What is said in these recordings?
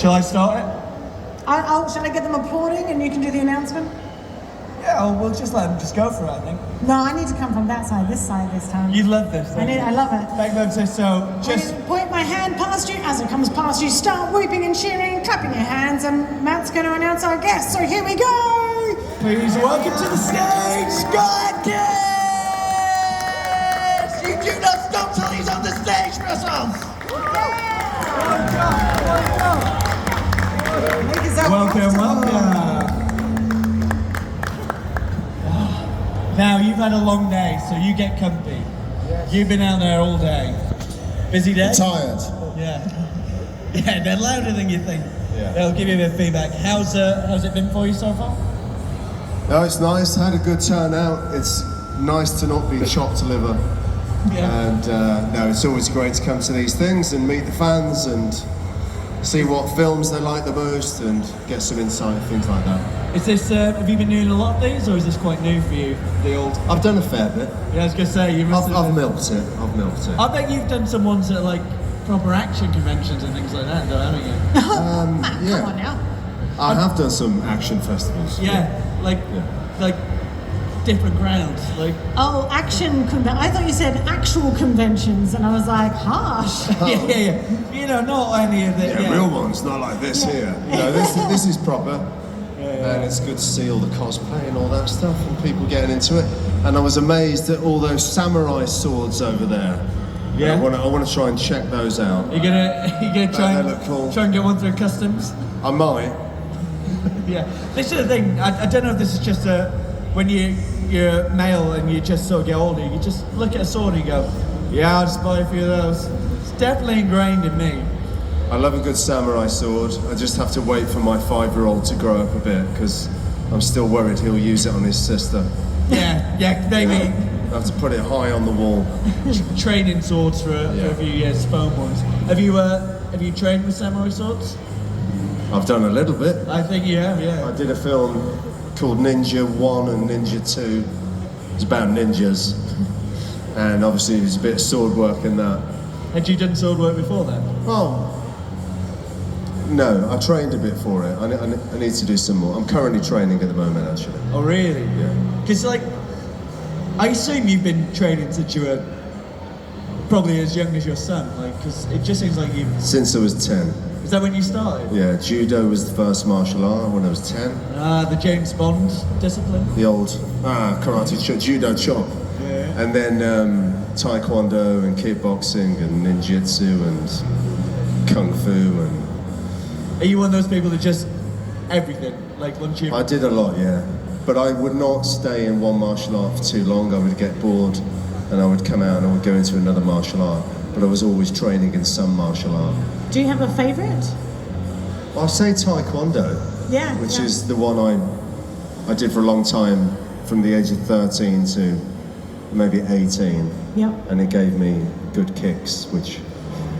Shall I start it? Shall I get them applauding and you can do the announcement? Yeah, we'll just let them just go for it, I think. No, I need to come from that side, this time. You love this. I love it. Thank you, so just... Point my hand past you. As it comes past you, start whooping and cheering, clapping your hands, and Matt's going to announce our guest. So here we go! Please welcome to the stage, Adkins! You do not stop till he's on the stage, Russell! Welcome. Now, you've had a long day, so you get comfy. Yes. You've been out there all day. Busy day? I'm tired. Yeah. Yeah, they're louder than you think. Yeah. They'll give you a bit of feedback. How's it been for you so far? No, it's nice. Had a good turnout. It's nice to not be chopped liver. Yeah. And no, it's always great to come to these things and meet the fans and see what films they like the most and get some insight, things like that. Is this, have you been doing a lot of these, or is this quite new for you, the old... I've done a fair bit. Yeah, I was going to say, you must have... I've milked it. I bet you've done some ones at, like, proper action conventions and things like that, though, haven't you? Yeah. Come on now. I have done some action festivals. Yeah, like different grounds, like... Oh, I thought you said actual conventions, and I was like, harsh. Yeah. You know, not any of the... Yeah, real ones, not like this here. You know, this is proper. And it's good to see all the cosplay and all that stuff and people getting into it. And I was amazed at all those samurai swords over there. Yeah. I want to try and check those out. You're gonna try They look cool. and get one through customs? I might. Yeah. This is the thing. I don't know if this is just when you're male and you just sort of get older, you just look at a sword and you go, yeah, I'll just buy a few of those. It's definitely ingrained in me. I love a good samurai sword. I just have to wait for my 5-year-old to grow up a bit because I'm still worried he'll use it on his sister. Yeah, maybe. I have to put it high on the wall. Training swords for a few years, phone ones. Have you trained with samurai swords? I've done a little bit. I think you have, yeah. I did a film called Ninja 1 and Ninja 2. It's about ninjas. And obviously there's a bit of sword work in that. Had you done sword work before then? Oh. No, I trained a bit for it. I need to do some more. I'm currently training at the moment, actually. Oh, really? Yeah. Because, like, I assume you've been training since you were probably as young as your son, like, because it just seems like you've... Since I was 10. Is that when you started? Yeah, judo was the first martial art when I was 10. The James Bond discipline? The old karate judo chop. Yeah. And then taekwondo and kickboxing and ninjutsu and kung fu and... Are you one of those people that just everything, like once you... I did a lot, yeah. But I would not stay in one martial art for too long. I would get bored and I would come out and I would go into another martial art. But I was always training in some martial art. Do you have a favourite? I'll say taekwondo. Yeah. Which is the one I did for a long time, from the age of 13 to maybe 18. Yep. And it gave me good kicks, which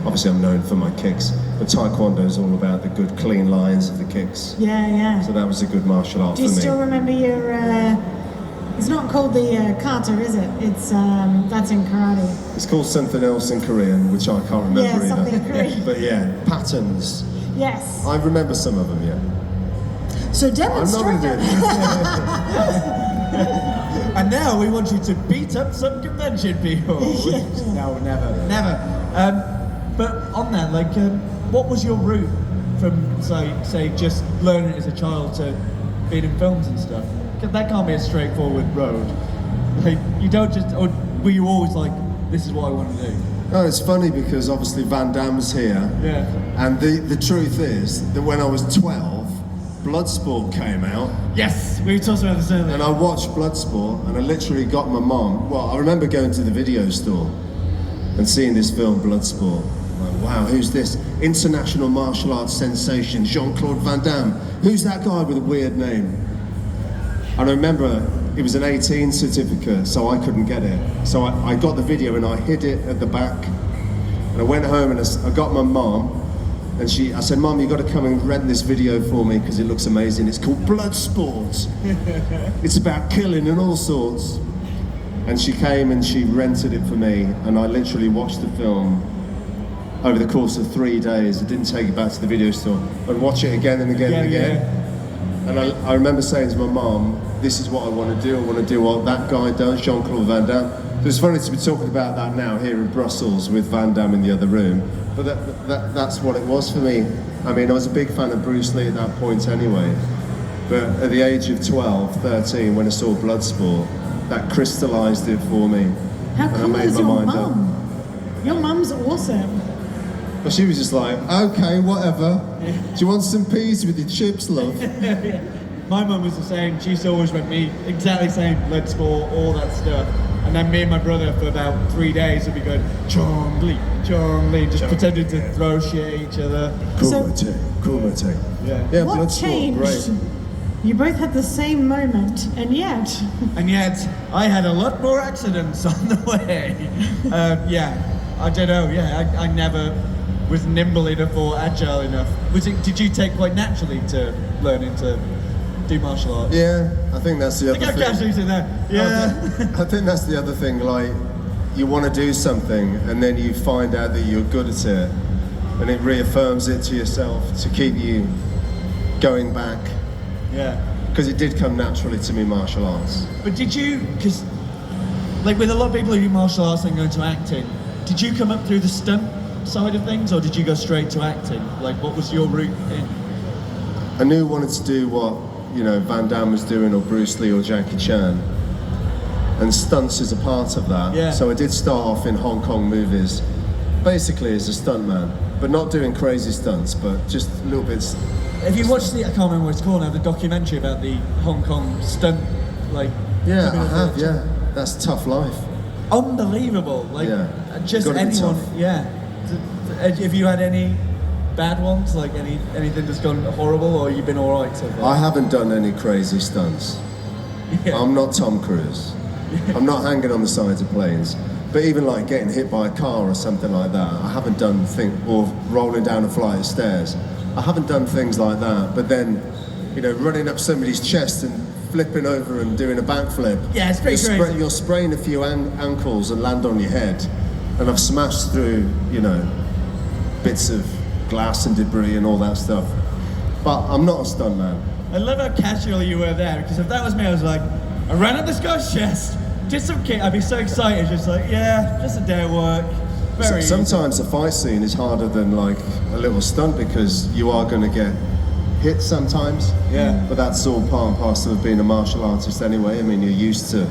obviously I'm known for my kicks. But taekwondo is all about the good clean lines of the kicks. Yeah. So that was a good martial art for me. Do you still remember your... It's not called the kata, is it? It's that's in karate. It's called something else in Korean, which I can't remember either. Something in Korean. But yeah, patterns. Yes. I remember some of them, yeah. So demonstrate. I'm not going to do it. And now we want you to beat up some convention people. No, never. But on that, like, what was your route from, say, just learning as a child to being in films and stuff? That can't be a straightforward road. Like, you don't just, or were you always like, this is what I want to do? No, it's funny because obviously Van Damme's here. Yeah. And the truth is that when I was 12, Bloodsport came out. Yes, we were talking about this earlier. And I watched Bloodsport and I literally got my mum, well, I remember going to the video store and seeing this film, Bloodsport. Like, wow, who's this? International martial arts sensation, Jean-Claude Van Damme. Who's that guy with a weird name? And I remember it was an 18 certificate, so I couldn't get it. So I got the video and I hid it at the back. And I went home and I got my mom, and I said, Mom, you got to come and rent this video for me because it looks amazing. It's called Bloodsport. It's about killing and all sorts. And she came and she rented it for me, and I literally watched the film over the course of 3 days. I didn't take it back to the video store. I'd watch it again and again and again. And I remember saying to my mum, this is what I want to do. I want to do what that guy does, Jean-Claude Van Damme. It's funny to be talking about that now here in Brussels with Van Damme in the other room, but that's what it was for me. I mean, I was a big fan of Bruce Lee at that point anyway, but at the age of 12, 13, when I saw Bloodsport, that crystallised it for me. How and I cool made is my your mind up. mum? Your mum's awesome. Well, she was just like, okay, whatever. Do you want some peas with your chips, love? My mum was the same. She used to always went me exactly the same, Bloodsport, all that stuff. And then me and my brother for about 3 days would be going, Chong-Li, just pretending to throw shit at each other. Kumite. Yeah. Yeah, What Bloodsport, changed? great. You both had the same moment, and yet... And yet, I had a lot more accidents on the way. I don't know, I never was nimble enough or agile enough. Did you take quite naturally to learning to do martial arts? Yeah, I think that's the other I got thing. casualties in there. Yeah. I think that's the other thing, like, you want to do something and then you find out that you're good at it and it reaffirms it to yourself to keep you going back. Yeah. Because it did come naturally to me, martial arts. But did you, because like with a lot of people who do martial arts and go into acting, did you come up through the stunt side of things or did you go straight to acting? Like what was your route in? I knew I wanted to do what, you know, Van Damme was doing or Bruce Lee or Jackie Chan. And stunts is a part of that. Yeah. So I did start off in Hong Kong movies, basically as a stuntman, but not doing crazy stunts, but just little bits. If you watched I can't remember what it's called now, the documentary about the Hong Kong stunt, like... Yeah, I have, yeah. That's tough life. Unbelievable, like just Gotta be anyone, tough. Have you had any bad ones, like anything that's gone horrible, or you've been all right so far? I haven't done any crazy stunts. Yeah. I'm not Tom Cruise. I'm not hanging on the sides of planes. But even like getting hit by a car or something like that, I haven't done or rolling down a flight of stairs. I haven't done things like that. But then, you know, running up somebody's chest and flipping over and doing a backflip. Yeah, it's pretty crazy. You'll sprain a few ankles and land on your head. And I've smashed through, you know, bits of glass and debris and all that stuff. But I'm not a stuntman. I love how casual you were there, because if that was me, I was like, I ran up this guy's chest, did some kick, I'd be so excited, just like, yeah, just a day at work. Very easy. Sometimes a fight scene is harder than like a little stunt because you are going to get hit sometimes. Yeah. But that's all part and parcel of being a martial artist anyway. I mean, you're used to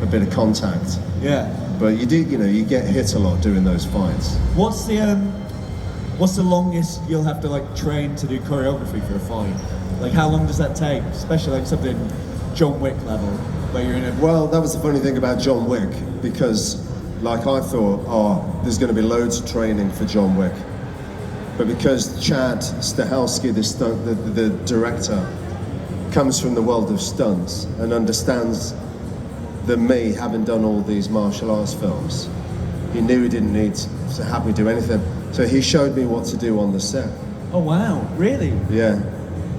a bit of contact. Yeah. But you do, you know, you get hit a lot doing those fights. What's the longest you'll have to like train to do choreography for a fight? Like how long does that take? Especially like something John Wick level, where you're in a... Well, that was the funny thing about John Wick, because like I thought, oh, there's going to be loads of training for John Wick. But because Chad Stahelski, the director, comes from the world of stunts and understands that me, having done all these martial arts films, he knew he didn't need to have me do anything. So he showed me what to do on the set. Oh wow, really? Yeah.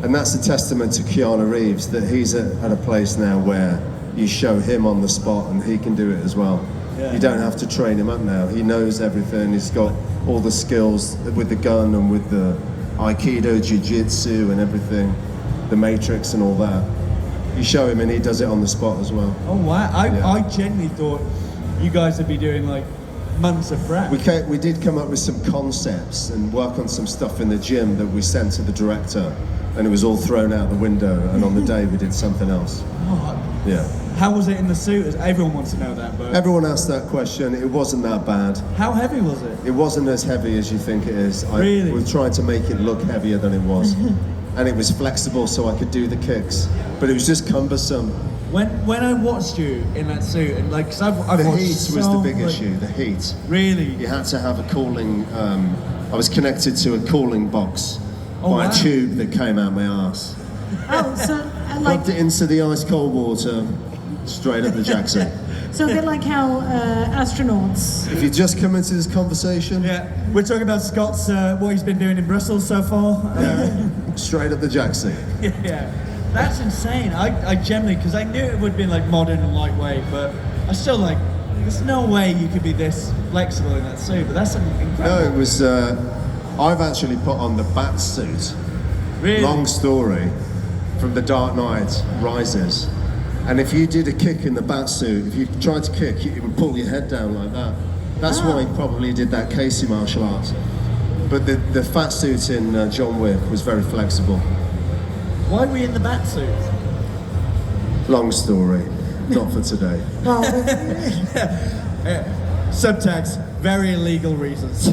And that's a testament to Keanu Reeves, that he's at a place now where you show him on the spot and he can do it as well. Yeah. You don't have to train him up now. He knows everything. He's got all the skills with the gun and with the Aikido, Jiu-Jitsu and everything, the Matrix and all that. You show him and he does it on the spot as well. Oh wow, Yeah. I genuinely thought you guys would be doing like months of prep. We did come up with some concepts and work on some stuff in the gym that we sent to the director, and it was all thrown out the window, and on the day we did something else. Oh, Yeah. how was it in the suit? Everyone wants to know that, but Everyone asked that question. It wasn't that bad. how heavy was it? It wasn't as heavy as you think it is. Really? We tried to make it look heavier than it was. And it was flexible so I could do the kicks. But it was just cumbersome. When I watched you in that suit, and like, cause I've The watched heat was so the big much- issue, the heat. Really? You had to have a cooling, I was connected to a cooling box Oh, by wow. a tube that came out my arse. Oh, so like, Plugged it into the ice cold water, straight up the jackson. so a bit like how astronauts. If you just come into this conversation, Yeah, we're talking about Scott's what he's been doing in Brussels so far. straight up the jackson. Yeah, that's insane. I generally, because I knew it would be like modern and lightweight, but I still like there's no way you could be this flexible in that suit, but that's incredible. No, it was. I've actually put on the bat suit. Really? Long story, from The Dark Knight Rises. And if you did a kick in the bat suit, if you tried to kick, it would pull your head down like that. That's why he probably did that Casey martial arts. But the fat suit in John Wick was very flexible. Why were you in the bat suit? Long story, not for today. Well, Subtext, very illegal reasons.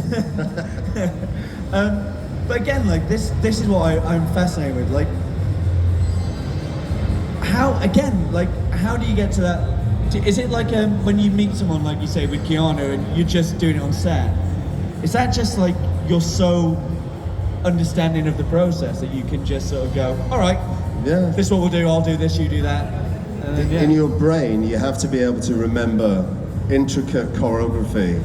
But again, like this is what I'm fascinated with. Like, how do you get to that? Is it like when you meet someone, like you say with Keanu, and you're just doing it on set? Is that just like you're so understanding of the process that you can just sort of go, all right, Yeah. this is what we'll do. I'll do this, you do that. And then, yeah. In your brain, you have to be able to remember intricate choreography,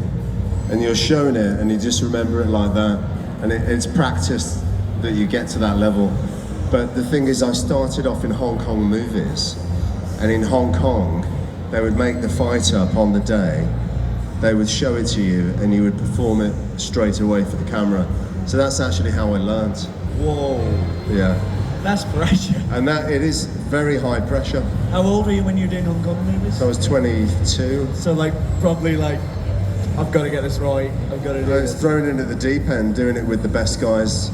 and you're shown it, and you just remember it like that. And it's practice that you get to that level. But the thing is, I started off in Hong Kong movies, and in Hong Kong, they would make the fight up on the day, they would show it to you, and you would perform it straight away for the camera. So that's actually how I learned. Whoa, Yeah. that's pressure. And that, it is very high pressure. How old were you when you were doing Hong Kong movies? So I was 22. So like probably like, I've got to get this right. I've got to do I was this. thrown into the deep end, doing it with the best guys,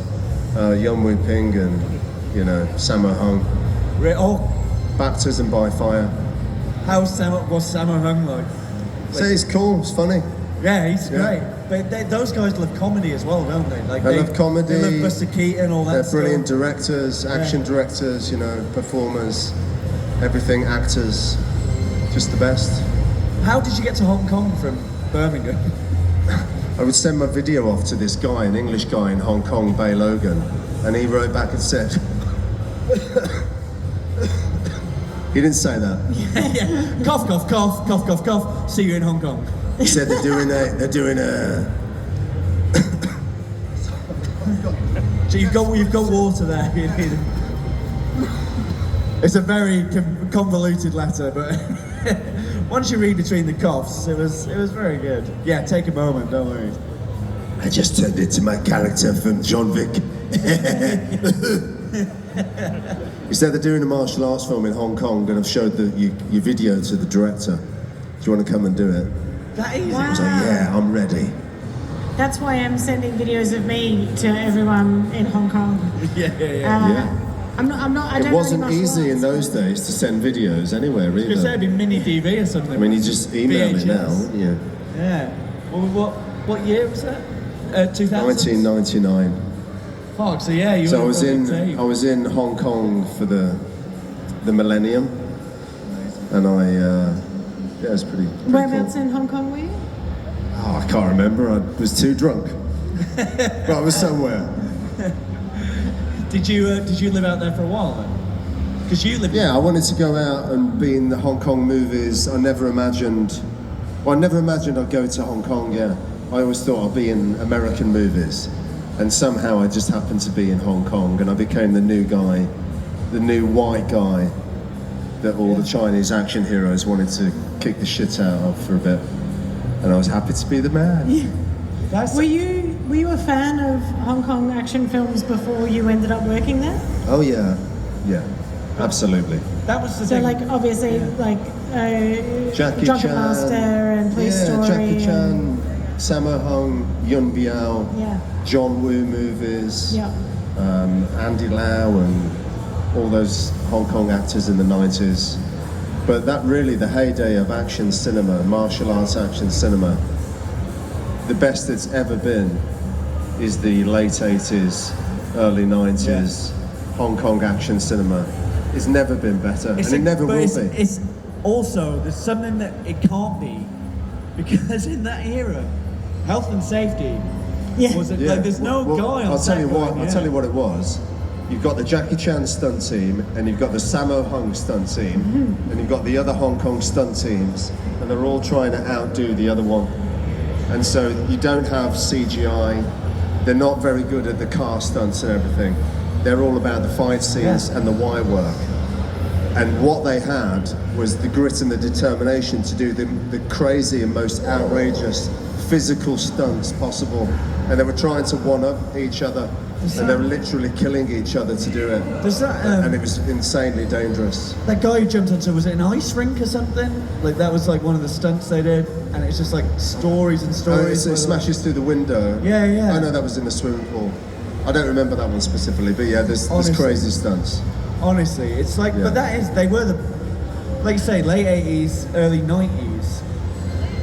Yun Wu Ping and Sammo Hung. Oh, Baptism by fire. was Sammo Hung like? So it's cool. It's funny. Yeah, he's Yeah. great. But those guys love comedy as well, don't they? Like They love comedy. They love Buster Keaton, all that They're stuff. brilliant directors, action directors, performers, everything, actors, just the best. How did you get to Hong Kong from Birmingham? I would send my video off to this guy, an English guy in Hong Kong, Bay Logan, and he wrote back and said, he didn't say that. Yeah. Cough, cough, cough, cough, cough, cough. See you in Hong Kong. He said they're doing a. So you've got water there. It's a very convoluted letter, but once you read between the coughs, it was very good. Yeah, take a moment, don't worry. I just turned into my character from John Wick. He said they're doing a martial arts film in Hong Kong, and I've showed your video to the director. Do you want to come and do it? That easy. Wow. I was like, yeah, I'm ready. that's why I'm sending videos of me to everyone in Hong Kong. Yeah. Yeah. I'm not. I don't It know wasn't any martial easy in arts, those days to send videos anywhere Because either. it'd be mini DV or something. I mean, you just email me now, VHS. wouldn't you? Yeah. Well, what year was that? 2000. 1999. Fuck. So yeah, you. So were I was in Hong Kong for the millennium, and it was pretty Whereabouts cool. in Hong Kong were you? Oh, I can't remember. I was too drunk. But I was somewhere. Did you live out there for a while then? Because you lived. Yeah, I wanted to go out and be in the Hong Kong movies. I never imagined I'd go to Hong Kong. Yeah, I always thought I'd be in American movies, and somehow I just happened to be in Hong Kong, and I became the new guy, the new white guy that all the Chinese action heroes wanted to kick the shit out of for a bit, and I was happy to be the man. Yeah. That's, Were you a fan of Hong Kong action films before you ended up working there? Oh yeah, absolutely. that was the So thing. like obviously like Jackie Drunken Chan, Master and Police Story. Jackie Chan, and- Sammo Hung, Yun Biao, Yeah. John Woo movies, Yeah. Andy Lau, and all those Hong Kong actors in the 90s. But that really, the heyday of action cinema, martial arts action cinema, the best it's ever been is the late 80s, early 90s Hong Kong action cinema. It's never been better, and it never will be. It's also, there's something that it can't be, because in that era, health and safety was it, like there's no guy on I'll set tell you what. going, I'll tell you what it was. You've got the Jackie Chan stunt team, and you've got the Sammo Hung stunt team, and you've got the other Hong Kong stunt teams, and they're all trying to outdo the other one. And so you don't have CGI. They're not very good at the car stunts and everything. They're all about the fight scenes and the wire work. And what they had was the grit and the determination to do the crazy and most outrageous physical stunts possible. And they were trying to one-up each other. And they were literally killing each other to do it. Does that, and it was insanely dangerous. That guy who jumped onto, was it an ice rink or something? Like that was like one of the stunts they did, and it's just like stories and stories. It smashes through the window. Yeah, yeah. I know that was in the swimming pool. I don't remember that one specifically, but yeah, there's crazy stunts. Honestly, it's like, but that is, they were the, like you say, late 80s, early 90s.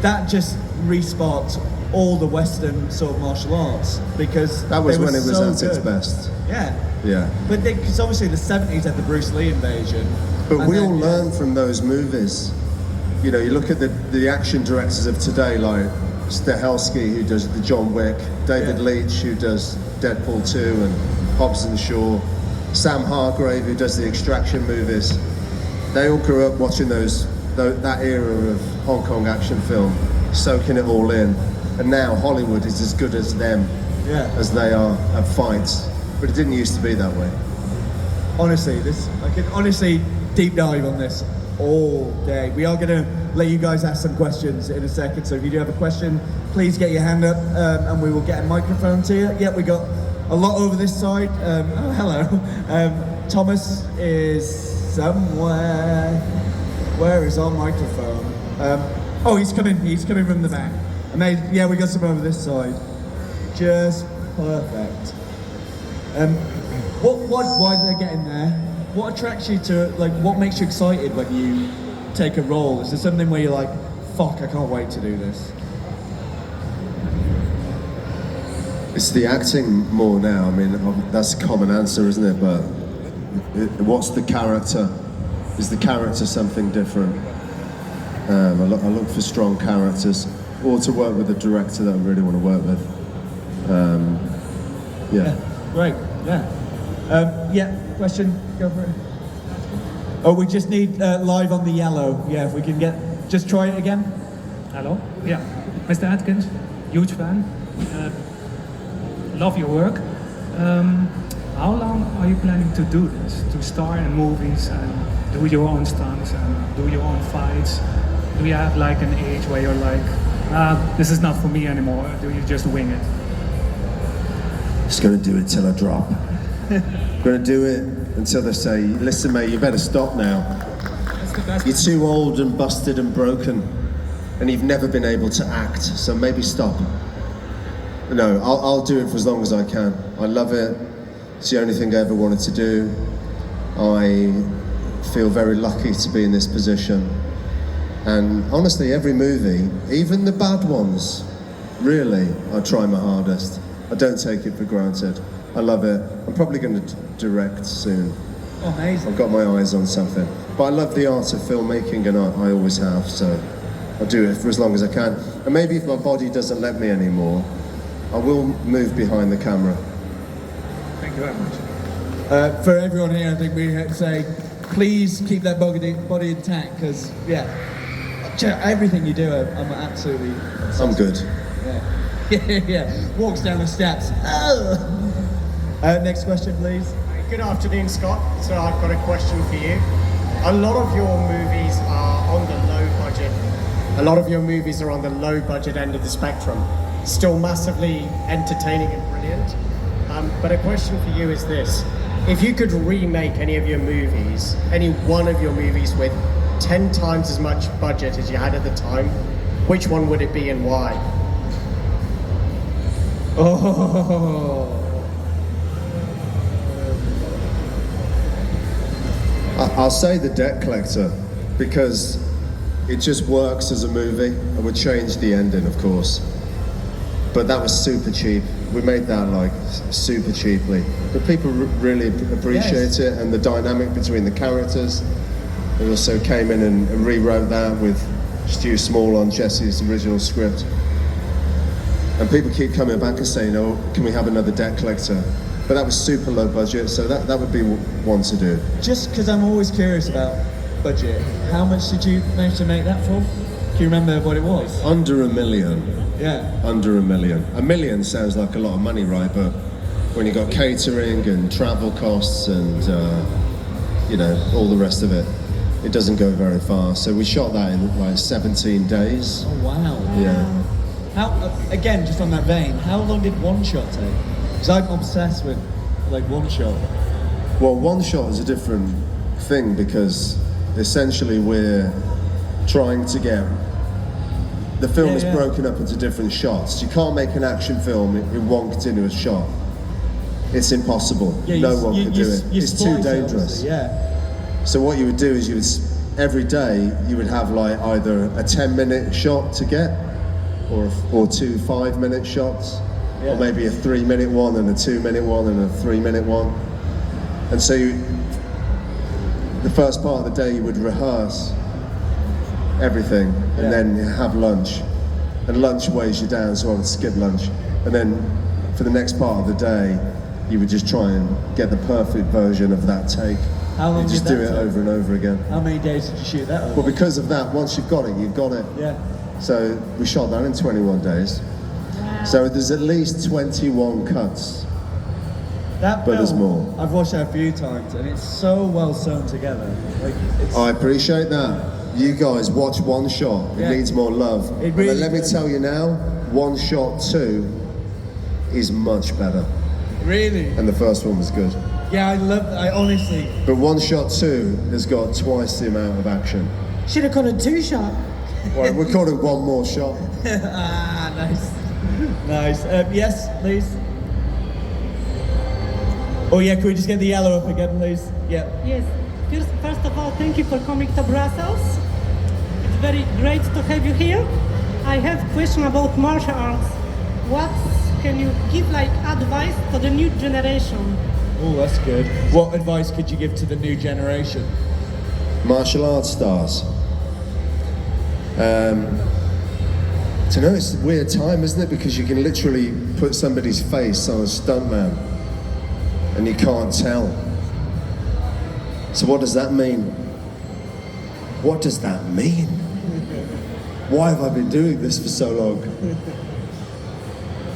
That just re-sparked all the Western sort of martial arts, because that was when it was at its best. Yeah. Yeah. But because obviously the 70s had the Bruce Lee invasion. But we all learned from those movies. You know, you look at the action directors of today, like Stahelski, who does the John Wick, David Leitch, who does Deadpool 2 and Hobbs and Shaw, Sam Hargrave, who does the Extraction movies. They all grew up watching that era of Hong Kong action film, soaking it all in. And now Hollywood is as good as them as they are at fights. But it didn't used to be that way. Honestly, I could honestly deep dive on this all day. We are going to let you guys ask some questions in a second. So if you do have a question, please get your hand up and we will get a microphone to you. Yeah, we got a lot over this side. Oh, hello. Thomas is somewhere. Where is our microphone? Oh, he's coming from the back. Amazing. Yeah, we got some over this side. Just perfect. Why did they get in there? What attracts you to, like, what makes you excited when you take a role? Is there something where you're like, fuck, I can't wait to do this? It's the acting more now. I mean, that's a common answer, isn't it? But what's the character? Is the character something different? I look for strong characters, or to work with a director that I really want to work with. Yeah. Great. Yeah. Question. Go for it. Oh, we just need live on the yellow. Yeah, if we can just try it again. Hello. Yeah, Mr. Adkins, huge fan. Love your work. How long are you planning to do this? To star in movies and do your own stunts and do your own fights? Do you have like an age where you're like, this is not for me anymore? Do you just wing it? Just gonna do it till I drop. Gonna do it until they say, listen mate, you better stop now. That's the best. You're too old and busted and broken, and you've never been able to act, so maybe stop. No, I'll do it for as long as I can. I love it. It's the only thing I ever wanted to do. I feel very lucky to be in this position. And honestly, every movie, even the bad ones, really, I try my hardest. I don't take it for granted. I love it. I'm probably going to direct soon. Amazing. I've got my eyes on something. But I love the art of filmmaking, and I always have, so I'll do it for as long as I can. And maybe if my body doesn't let me anymore, I will move behind the camera. Thank you very much. For everyone here, I think we have to say, please keep that body intact, because, everything you do, I'm absolutely obsessed. I'm good. Yeah. Walks down the steps. Oh. Next question, please. Good afternoon, Scott. So I've got a question for you. A lot of your movies are on the low budget. A lot of your movies are on the low budget end of the spectrum. Still massively entertaining and brilliant. But a question for you is this. If you could remake any of your movies, any one of your movies with 10 times as much budget as you had at the time, which one would it be and why? Oh. I'll say The Debt Collector, because it just works as a movie. I would change the ending, of course. But that was super cheap. We made that like super cheaply. But people really appreciate it, and the dynamic between the characters. We also came in and rewrote that with Stu Small on Jesse's original script. And people keep coming back and saying, oh, can we have another Debt Collector? But that was super low budget, so that would be one to do. Just because I'm always curious about budget, how much did you manage to make that for? Can you remember what it was? Under $1 million. Yeah. Under $1 million. $1 million sounds like a lot of money, right? But when you got catering and travel costs and all the rest of it, it doesn't go very far. So we shot that in like 17 days. Oh wow. Yeah. How again, just on that vein, how long did one shot take? Because I'm obsessed with like one shot. Well, one shot is a different thing because essentially we're trying to get the film is broken up into different shots. You can't make an action film in one continuous shot. It's impossible. Yeah, no one could do it. It's too splice dangerous. obviously, yeah. So what you would do is every day you would have like either a 10-minute shot to get, or two 5-minute shots, or maybe a 3-minute one and a 2-minute one and a 3-minute one. And so the first part of the day you would rehearse everything and then have lunch. And lunch weighs you down, so I would skip lunch. And then for the next part of the day, you would just try and get the perfect version of that take. How long you just did do that it take? over and over again. How many days did you shoot that over? Well, because of that, once you've got it, you've got it. Yeah. So we shot that in 21 days. Wow. So there's at least 21 cuts. That But there's film, more. I've watched that a few times, and it's so well sewn together. Like, it's, I appreciate that. You guys watch One Shot. It Yeah. needs more love. It But really let me does. tell you now, One Shot 2 is much better. really. And the first one was good. Yeah, I honestly. But One Shot 2 has got twice the amount of action. Should have called it 2-shot. Well, we're calling One More Shot. Nice. Nice. Yes, please. Oh yeah, could we just get the yellow up again, please? Yeah. Yes. First of all, thank you for coming to Brussels. It's very great to have you here. I have a question about martial arts. What can you give like advice to the new generation? Oh, that's good. What advice could you give to the new generation? Martial arts stars. To know it's a weird time, isn't it? Because you can literally put somebody's face on a stuntman and you can't tell. So what does that mean? What does that mean? Why have I been doing this for so long?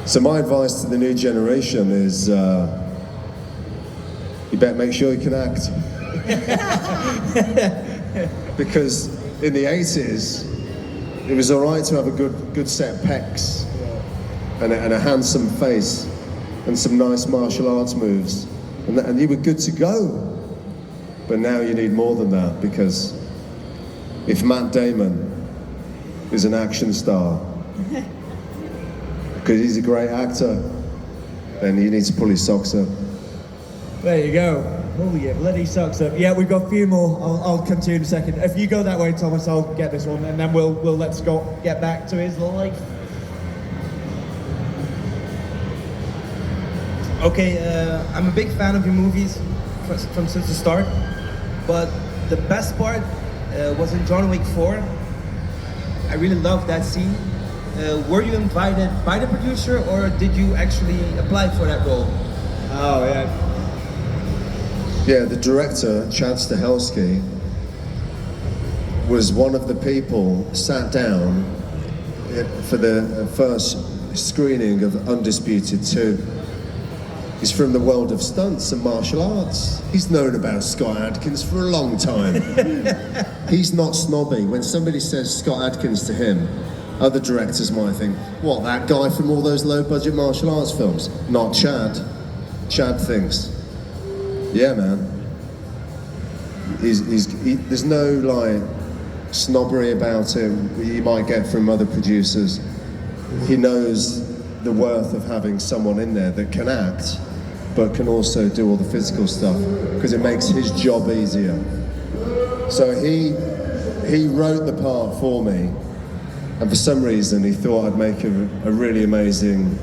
So my advice to the new generation is you better make sure you can act. Because in the 80s, it was all right to have a good set of pecs and a handsome face and some nice martial arts moves, and you were good to go. But now you need more than that, because if Matt Damon is an action star, because he's a great actor, then he needs to pull his socks up. There you go. Oh yeah, bloody socks up. Yeah, we've got a few more. I'll come to you in a second. If you go that way, Thomas, I'll get this one, and then we'll let Scott get back to his life. Okay, I'm a big fan of your movies from since the start, but the best part was in John Wick 4. I really loved that scene. Were you invited by the producer, or did you actually apply for that role? Oh yeah. Yeah, the director, Chad Stahelski, was one of the people sat down for the first screening of Undisputed 2. He's from the world of stunts and martial arts. He's known about Scott Adkins for a long time. He's not snobby. When somebody says Scott Adkins to him, other directors might think, what, that guy from all those low-budget martial arts films? Not Chad. Chad thinks, yeah, man. There's no like snobbery about him you might get from other producers. He knows the worth of having someone in there that can act, but can also do all the physical stuff, because it makes his job easier. So he wrote the part for me, and for some reason he thought I'd make a really amazing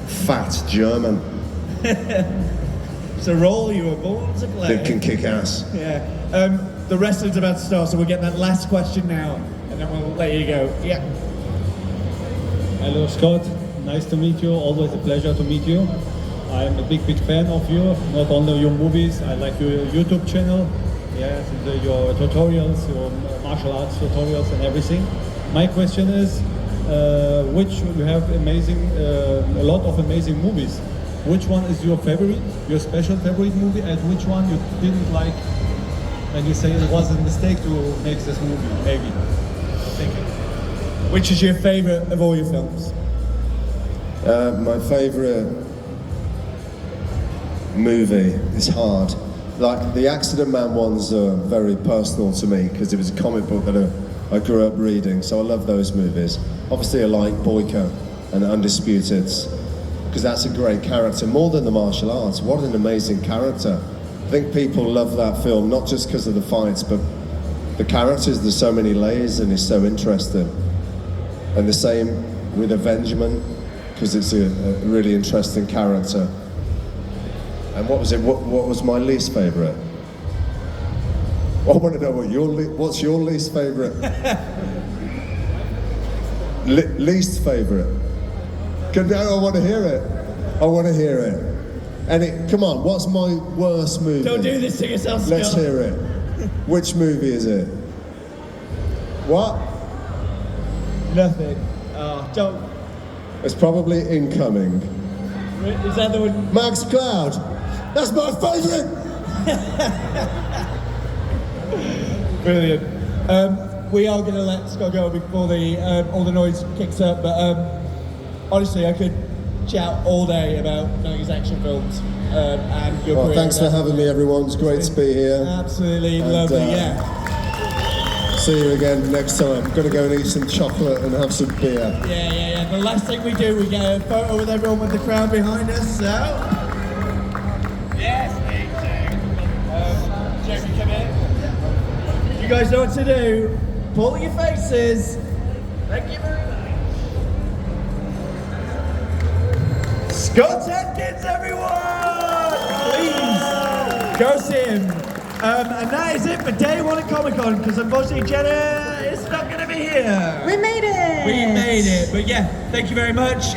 fat German. It's a role you were born to play. That can kick ass. Yeah. The wrestling's about to start, so we'll get that last question now, and then we'll let you go. Yeah. Hello, Scott. Nice to meet you. Always a pleasure to meet you. I'm a big fan of you. Not only your movies, I like your YouTube channel. Yes, your tutorials, your martial arts tutorials and everything. My question is, which you have a lot of amazing movies. Which one is your favorite, your special favorite movie, and which one you didn't like when you say it was a mistake to make this movie, maybe. Thank you. Which is your favourite of all your films? My favourite movie is hard. Like the Accident Man ones are very personal to me because it was a comic book that I grew up reading, so I love those movies. Obviously I like Boyka and Undisputed because that's a great character, more than the martial arts. What an amazing character. I think people love that film not just because of the fights, but the characters. There's so many layers and it's so interesting. And the same with Avengement, because it's a really interesting character. And what was it? What was my least favourite? I want to know what's your least favourite? Least favourite? I want to hear it. I want to hear it. Come on, what's my worst movie? Don't do this to yourself, Scott. Let's hear it. Which movie is it? What? Nothing. Oh, don't. It's probably Incoming. Is that the one? Max Cloud. That's my favourite. Brilliant. We are going to let Scott go before all the noise kicks up, but honestly, I could chat all day about 90s action films and your career. Thanks for having me, everyone. It's great to be here. Absolutely lovely, yeah. See you again next time. I'm going to go and eat some chocolate and have some beer. Yeah. The last thing we do, we get a photo with everyone with the crowd behind us, so... Yes, Jeremy, come in. You guys know what to do. Pull your faces. Thank you very much. Scott Adkins, everyone! Please, go see him. And that is it for day one at Comic-Con, because unfortunately Jenna is not going to be here. We made it! We made it, but yeah, thank you very much.